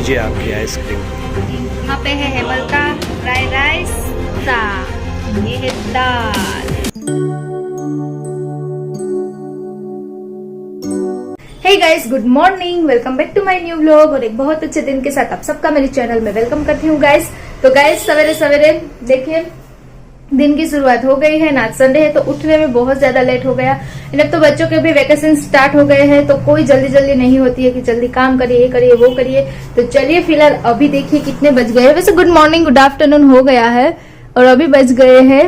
लीजिए आपकी आइसक्रीम। यहाँ पे है हेमल का फ्राइड राइस, ये है दाल। Hey guys, good morning, welcome back to my new vlog. और एक बहुत अच्छे दिन के साथ आप सबका मेरे चैनल में वेलकम करती हूँ गाइस। तो गाइस सवेरे सवेरे देखिए दिन की शुरुआत हो गई है। आज संडे है तो उठने में बहुत ज्यादा लेट हो गया। अब तो बच्चों के भी वैकेशन स्टार्ट हो गए हैं तो कोई जल्दी जल्दी नहीं होती है कि जल्दी काम करिए, ये करिए, वो करिए। तो चलिए फिलहाल अभी देखिए कितने बज गए हैं। वैसे गुड मॉर्निंग, गुड आफ्टरनून हो गया है और अभी बज गए हैं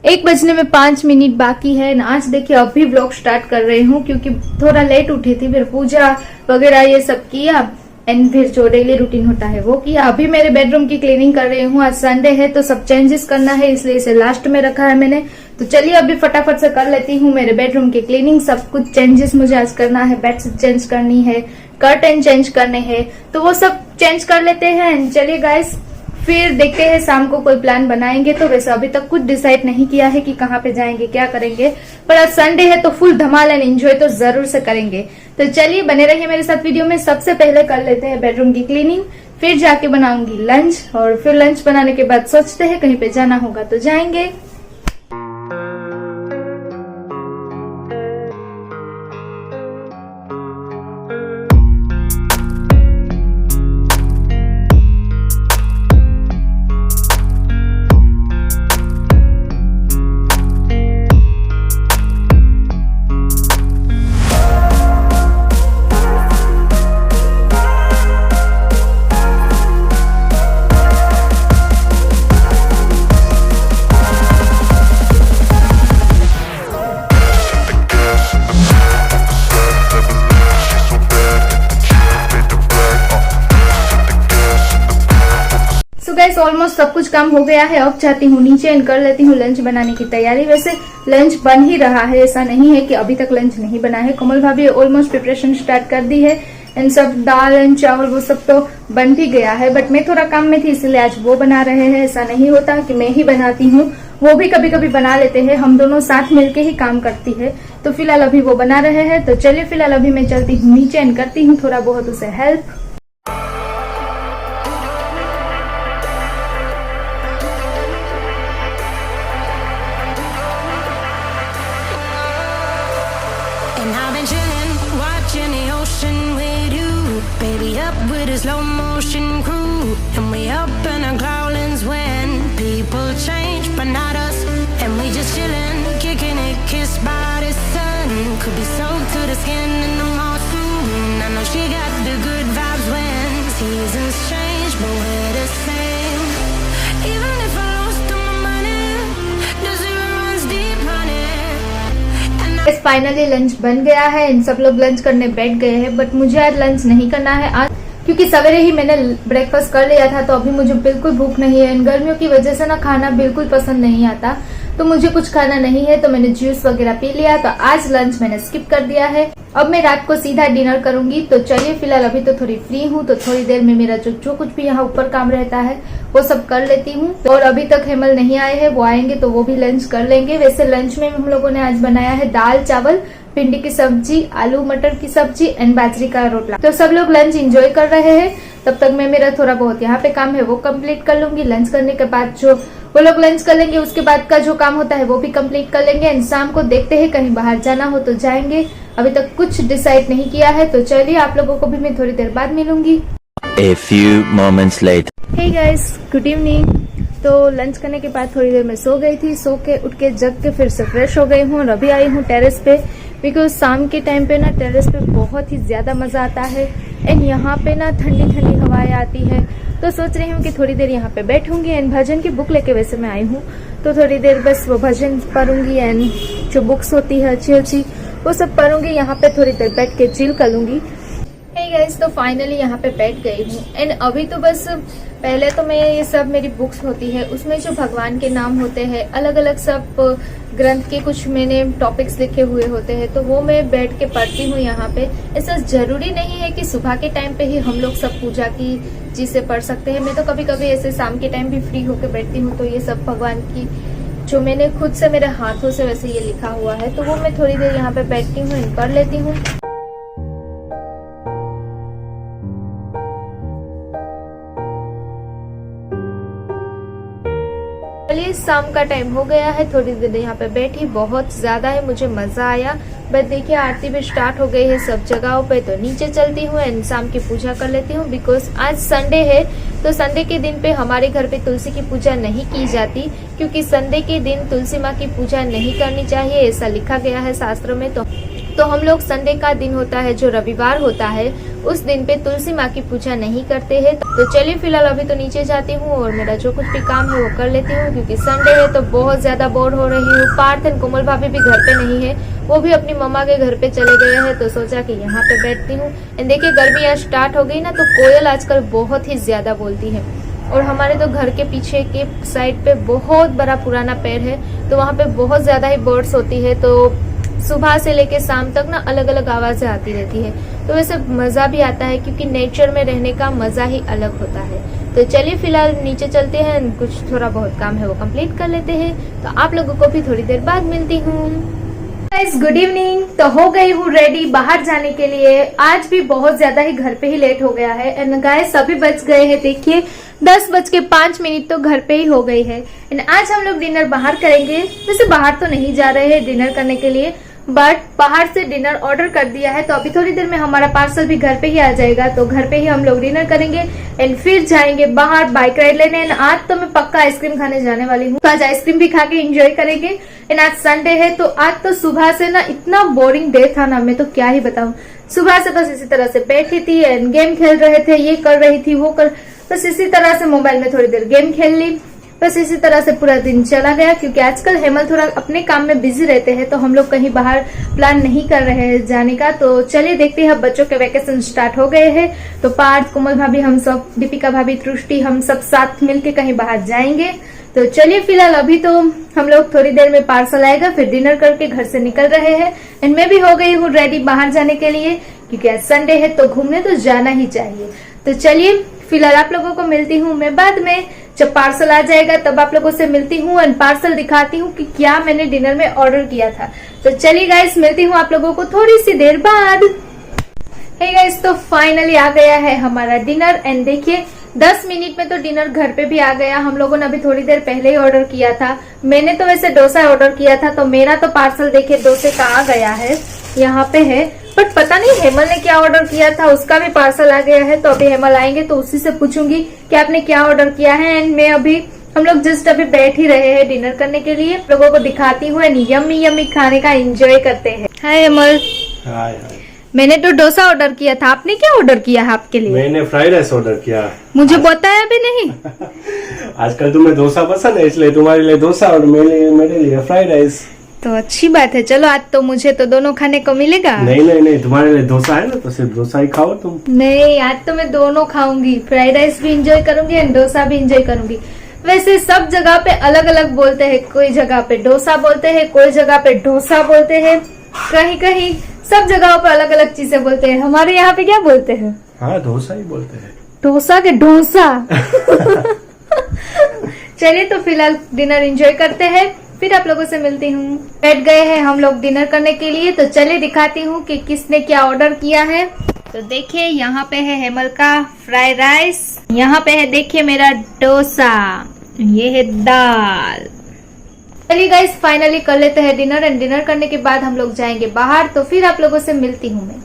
1 बजने में 5 मिनट बाकी है। आज देखिए अभी ब्लॉग स्टार्ट कर रही हूँ क्योंकि थोड़ा लेट उठी थी, फिर पूजा वगैरह ये सब किया एंड फिर जो डेली रूटीन होता है वो किया। अभी मेरे बेडरूम की क्लीनिंग कर रही हूँ। आज संडे है तो सब चेंजेस करना है, इसलिए इसे लास्ट में रखा है मैंने। तो चलिए अभी फटाफट से कर लेती हूँ मेरे बेडरूम की क्लीनिंग। सब कुछ चेंजेस मुझे आज करना है, बेडशीट चेंज करनी है, कर्टन चेंज करने हैं, तो वो सब चेंज कर लेते हैं। चलिए गाइस फिर देखते हैं शाम को कोई प्लान बनाएंगे। तो वैसे अभी तक कुछ डिसाइड नहीं किया है कि कहाँ पे जाएंगे, क्या करेंगे, पर आज संडे है तो फुल धमाल एंड एंजॉय तो जरूर से करेंगे। तो चलिए बने रहिए मेरे साथ वीडियो में। सबसे पहले कर लेते हैं बेडरूम की क्लीनिंग, फिर जाके बनाऊंगी लंच और फिर लंच बनाने के बाद सोचते हैं कहीं पे जाना होगा तो जाएंगे। गाइस ऑलमोस्ट सब कुछ काम हो गया है। अब जाती हूँ नीचे एंड कर लेती हूँ लंच बनाने की तैयारी। वैसे लंच बन ही रहा है, ऐसा नहीं है कि अभी तक लंच नहीं बना है। कमल भाभी ऑलमोस्ट प्रिपरेशन स्टार्ट कर दी है एंड सब दाल एंड चावल वो सब तो बन भी गया है, बट मैं थोड़ा काम में थी इसलिए आज वो बना रहे हैं। ऐसा नहीं होता कि मैं ही बनाती हूँ, वो भी कभी कभी बना लेते हैं। हम दोनों साथ मिलके ही काम करती है। तो फिलहाल अभी वो बना रहे हैं। तो चलिए फिलहाल अभी मैं चलती हूँ नीचे एंड करती हूँ थोड़ा बहुत उसे help. And I've been chillin', watching the ocean with you, baby, up with a slow motion crew. And we up in our clouds when people change, but not us. And we just chillin', kicking it, kissed by the sun. Could be soaked to the skin in the monsoon. I know she got the good vibes when seasons change, but we're the same. Even if I lost all my money, the zero runs deep, honey. Finally lunch बन गया है। इन सब लोग lunch करने बैठ गए हैं, but मुझे आज लंच नहीं करना है आज क्योंकि सवेरे ही मैंने ब्रेकफास्ट कर लिया था। तो अभी मुझे बिल्कुल भूख नहीं है। इन गर्मियों की वजह से ना खाना बिल्कुल पसंद नहीं आता, तो मुझे कुछ खाना नहीं है। तो मैंने जूस वगैरह पी लिया, तो आज लंच मैंने स्किप कर दिया है। अब मैं रात को सीधा डिनर करूंगी। तो चलिए फिलहाल अभी तो थोड़ी फ्री हूँ, तो थोड़ी देर में मेरा जो कुछ भी यहाँ ऊपर काम रहता है वो सब कर लेती हूँ। और अभी तक हेमल नहीं आए हैं, वो आएंगे तो वो भी लंच कर लेंगे। वैसे लंच में हम लोगों ने आज बनाया है दाल चावल, भिंडी की सब्जी, आलू मटर की सब्जी एंड बाजरी का रोटला। तो सब लोग लंच एंजॉय कर रहे हैं। तब तक मैं मेरा थोड़ा बहुत यहाँ पे काम है वो कंप्लीट कर लूंगी। लंच करने के बाद जो वो लोग लंच कर लेंगे उसके बाद का जो काम होता है वो भी कंप्लीट कर लेंगे। एंड शाम को देखते हैं कहीं बाहर जाना हो तो जाएंगे। अभी तक कुछ डिसाइड नहीं किया है। तो चलिए आप लोगों को भी मैं थोड़ी देर बाद मिलूंगी। A few moments later. Hey guys, good evening. तो लंच करने के बाद थोड़ी देर में सो गई थी। सो के उठ के जग के फिर से फ्रेश हो गई हूँ और अभी आई हूँ टेरेस पे, बिकॉज शाम के टाइम पे ना टेरेस पे बहुत ही ज्यादा मजा आता है एंड यहाँ पे ना ठंडी ठंडी हवाएं आती है। तो सोच रही हूँ कि थोड़ी देर यहाँ पे बैठूंगी एंड भजन की बुक लेके वैसे मैं आई हूँ, तो थोड़ी देर बस वो भजन पढ़ूंगी एंड जो बुक्स होती है अच्छी अच्छी वो सब पढ़ूंगी। यहाँ पे थोड़ी देर बैठ के चिल कर लूंगी। हे गाइस, तो फाइनली यहाँ पे बैठ गई हूँ एंड अभी तो बस पहले तो मैं ये सब मेरी बुक्स होती है उसमें जो भगवान के नाम होते हैं अलग अलग सब ग्रंथ के कुछ मैंने टॉपिक्स लिखे हुए होते हैं तो वो मैं बैठ के पढ़ती हूँ यहाँ पे। ऐसा जरूरी नहीं है कि सुबह के टाइम पे ही हम लोग सब पूजा की चीज से पढ़ सकते हैं। मैं तो कभी कभी ऐसे शाम के टाइम भी फ्री होकर बैठती हूँ तो ये सब भगवान की जो मैंने खुद से मेरे हाथों से वैसे ये लिखा हुआ है तो वो मैं थोड़ी देर यहाँ पे बैठती हूँ, कर लेती हूँ। चलिए शाम का टाइम हो गया है, थोड़ी देर यहाँ पे बैठी, बहुत ज्यादा है, मुझे मजा आया। बट देखिए आरती भी स्टार्ट हो गई है सब जगहों पे, तो नीचे चलती हूँ एंड शाम की पूजा कर लेती हूँ। बिकॉज आज संडे है, तो संडे के दिन पे हमारे घर पे तुलसी की पूजा नहीं की जाती, क्योंकि संडे के दिन तुलसी माँ की पूजा नहीं करनी चाहिए, ऐसा लिखा गया है शास्त्रों में। तो हम लोग संडे का दिन होता है जो रविवार होता है, उस दिन पे तुलसी माँ की पूजा नहीं करते हैं। तो चलिए फिलहाल अभी तो नीचे जाती हूँ और मेरा जो कुछ भी काम है वो कर लेती हूँ, क्योंकि संडे है तो बहुत ज्यादा बोर हो रही हूँ। पार्थ एंड कोमल भाभी भी घर पे नहीं है, वो भी अपनी मम्मा के घर पे चले गए हैं, तो सोचा कि यहाँ पे बैठती हूँ। एंड देखिए गर्मी यहाँ स्टार्ट हो गई ना, तो कोयल आजकल बहुत ही ज्यादा बोलती है। और हमारे तो घर के पीछे के साइड पे बहुत बड़ा पुराना पेड़ है, तो वहाँ पे बहुत ज्यादा ही बर्ड्स होती है, तो सुबह से लेके शाम तक ना अलग अलग आवाजें आती रहती है। तो वैसे मजा भी आता है, क्योंकि नेचर में रहने का मजा ही अलग होता है। तो चलिए फिलहाल नीचे चलते हैं, कुछ थोड़ा बहुत काम है वो कंप्लीट कर लेते हैं। तो आप लोगों को भी थोड़ी देर बाद मिलती हूँ। Guys good evening. तो हो गई हूँ रेडी बाहर जाने के लिए। आज भी बहुत ज्यादा ही घर पे ही लेट हो गया है। एंड गाइस अभी बज गए हैं, देखिए 10:05 तो घर पे ही हो गई है। एंड आज हम लोग डिनर बाहर करेंगे। वैसे बाहर तो नहीं जा रहे हैं डिनर करने के लिए, बट बाहर से डिनर ऑर्डर कर दिया है, तो अभी थोड़ी देर में हमारा पार्सल भी घर पे ही आ जाएगा। तो घर पे ही हम लोग डिनर करेंगे एंड फिर जाएंगे बाहर बाइक राइड लेने। एंड आज तो मैं पक्का आइसक्रीम खाने जाने वाली हूँ, तो आज आइसक्रीम भी खा के एंजॉय करेंगे। एंड आज संडे है, तो आज तो सुबह से ना इतना बोरिंग डे था ना, मैं तो क्या ही बताऊं। सुबह से बस इसी तरह से बैठी थी एंड गेम खेल रहे थे, ये कर रही थी वो कर, बस इसी तरह से मोबाइल में थोड़ी देर गेम खेल ली, बस इसी तरह से पूरा दिन चला गया। क्योंकि आजकल हेमल थोड़ा अपने काम में बिजी रहते हैं, तो हम लोग कहीं बाहर प्लान नहीं कर रहे हैं जाने का। तो चलिए देखते हैं, बच्चों के वैकेशन स्टार्ट हो गए हैं, तो पार्थ कोमल भाभी हम सब, दीपिका भाभी, तृष्टि, हम सब साथ मिलके कहीं बाहर जाएंगे। तो चलिए फिलहाल अभी तो हम लोग थोड़ी देर में पार्सल आएगा, फिर डिनर करके घर से निकल रहे हैं। एंड मैं भी हो गई हूँ रेडी बाहर जाने के लिए, क्योंकि आज संडे है तो घूमने तो जाना ही चाहिए। तो चलिए फिलहाल आप लोगों को मिलती हूँ मैं बाद में, जब पार्सल आ जाएगा तब आप लोगों से मिलती हूँ एंड पार्सल दिखाती हूँ कि क्या मैंने डिनर में ऑर्डर किया था। तो चलिए गाइस मिलती हूँ आप लोगों को थोड़ी सी देर बाद। हे गाइस तो फाइनली आ गया है हमारा डिनर। एंड देखिए 10 मिनट में तो डिनर घर पे भी आ गया। हम लोगों ने अभी थोड़ी देर पहले ही ऑर्डर किया था। मैंने तो वैसे डोसा ऑर्डर किया था, तो मेरा तो पार्सल देखिए डोसे का आ गया है, यहाँ पे है। बट पता नहीं हेमल ने क्या ऑर्डर किया था, उसका भी पार्सल आ गया है। तो अभी हेमल आएंगे तो उसी से पूछूंगी कि आपने क्या ऑर्डर किया है। एंड मैं अभी, हम लोग जस्ट अभी बैठ ही रहे हैं डिनर करने के लिए, लोगों को दिखाती हूँ एंड यम्मी यम्मी खाने का एंजॉय करते हैं। हाय हेमल। हाय। मैंने तो डोसा ऑर्डर किया था, आपने क्या ऑर्डर किया है आपके लिए? मैंने फ्राइड राइस ऑर्डर किया। मुझे बताया भी नहीं। आजकल तुम्हें डोसा पसंद है, इसलिए तुम्हारे लिए डोसा और मेरे लिए फ्राइड राइस। तो अच्छी बात है, चलो आज तो मुझे तो दोनों खाने को मिलेगा। नहीं, तुम्हारे लिए डोसा है ना, तो सिर्फ डोसा ही खाओ तुम। नहीं, आज तो मैं दोनों खाऊंगी, फ्राइड राइस भी इंजॉय करूंगी एंड डोसा भी इंजॉय करूंगी। वैसे सब जगह पे अलग अलग बोलते हैं, कोई जगह पे डोसा बोलते हैं, कोई जगह पे डोसा बोलते हैं, कहीं कहीं सब जगहों पे अलग अलग चीजें बोलते हैं। हमारे यहाँ पे क्या बोलते हैं? हाँ, डोसा ही बोलते हैं। डोसा के डोसा। चलिए तो फिलहाल डिनर एंजॉय करते हैं, फिर आप लोगों से मिलती हूँ। बैठ गए हैं हम लोग डिनर करने के लिए, तो चलिए दिखाती हूँ कि किसने क्या ऑर्डर किया है। तो देखिए यहाँ पे है हेमल का फ्राइड राइस, यहाँ पे है देखिए मेरा डोसा, ये है दाल। चलिए गाइस फाइनली कर लेते हैं डिनर एंड डिनर करने के बाद हम लोग जाएंगे बाहर, तो फिर आप लोगों से मिलती हूँ मैं।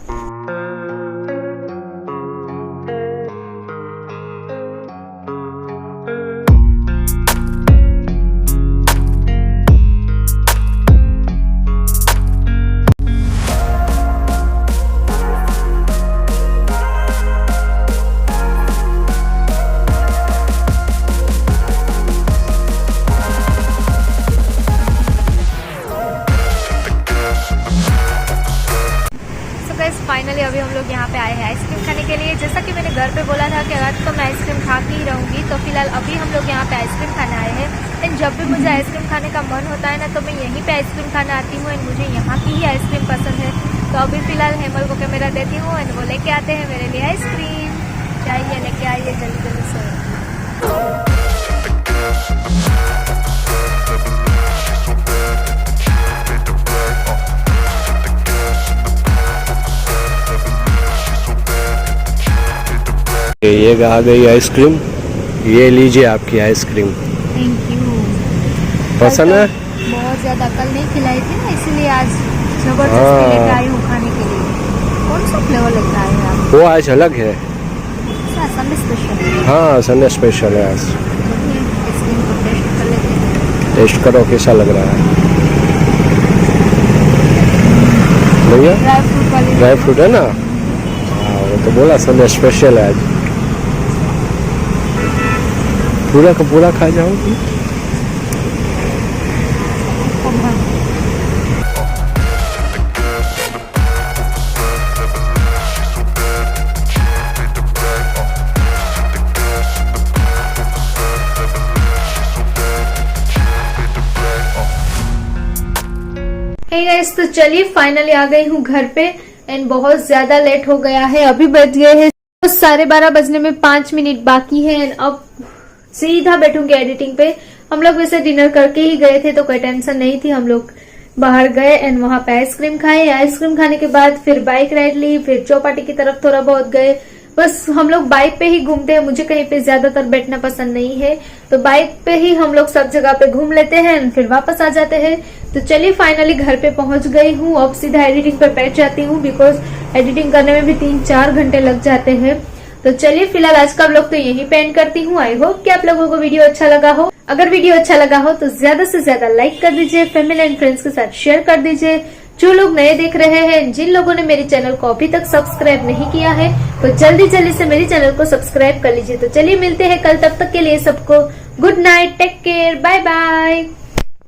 फाइनली अभी हम लोग यहाँ पे आए हैं आइसक्रीम खाने के लिए। जैसा कि मैंने घर पे बोला था कि आज तो मैं आइसक्रीम खा के ही रहूंगी, तो फिलहाल अभी हम लोग यहाँ पे आइसक्रीम खाने आए हैं। एंड जब भी मुझे आइसक्रीम खाने का मन होता है ना, तो मैं यहीं पे आइसक्रीम खाने आती हूँ एंड मुझे यहाँ की ही आइसक्रीम पसंद है। तो अभी फिलहाल हेमल को कैमरा देती हूँ एंड वो लेके आते हैं मेरे लिए आइसक्रीम। चाहिए लेके आइए जल्दी जल्दी से। ये आ गई आइसक्रीम, ये लीजिए आपकी आइसक्रीम। Thank you. पसंद है? बहुत ज्यादा कल नहीं खिलाई थी ना, इसीलिए आज हाँ। जबरदस्ती लेकर आई हूँ खाने के लिए। कौन सा फ्लेवर लेकर आए हैं आप? वो आज अलग है। Sunday special. हाँ संडे स्पेशल है आज। आइसक्रीम को टेस्ट कर लेते हैं। टेस्ट करो कैसा लग रहा है भैया। ड्राई फ्रूट वाली। ड्राई फ्रूट है ना, हाँ वो तो बोला संडे स्पेशल है आज। पूरा का पूरा खा जाओगी। हे गाइस, तो चलिए फाइनली आ गई हूँ घर पे एंड बहुत ज्यादा लेट हो गया है। अभी बज गए हैं 12:30 बजने में 5 मिनट बाकी है एंड अब सीधा बैठूंगी एडिटिंग पे। हम लोग वैसे डिनर करके ही गए थे तो कोई टेंशन नहीं थी। हम लोग बाहर गए एंड वहां पे आइसक्रीम खाए। आइसक्रीम खाने के बाद फिर बाइक राइड ली, फिर चौपाटी की तरफ थोड़ा बहुत गए। बस हम लोग बाइक पे ही घूमते हैं, मुझे कहीं पे ज्यादातर बैठना पसंद नहीं है, तो बाइक पे ही हम लोग सब जगह पे घूम लेते हैं फिर वापस आ जाते हैं। तो चलिए फाइनली घर पे पहुंच गई हूँ। अब सीधा एडिटिंग पे बैठ जाती हूँ बिकॉज एडिटिंग करने में भी 3-4 घंटे लग जाते हैं। तो चलिए फिलहाल आज का व्लॉग तो यहीं पे एंड करती हूँ। आई होप कि आप लोगों को वीडियो अच्छा लगा हो। अगर वीडियो अच्छा लगा हो तो ज्यादा से ज्यादा लाइक कर दीजिए, फैमिली एंड फ्रेंड्स के साथ शेयर कर दीजिए। जो लोग नए देख रहे हैं, जिन लोगों ने मेरे चैनल को अभी तक सब्सक्राइब नहीं किया है तो जल्दी जल्दी से मेरे चैनल को सब्सक्राइब कर लीजिए। तो चलिए मिलते हैं कल, तब तक के लिए सबको good night, take care, bye bye.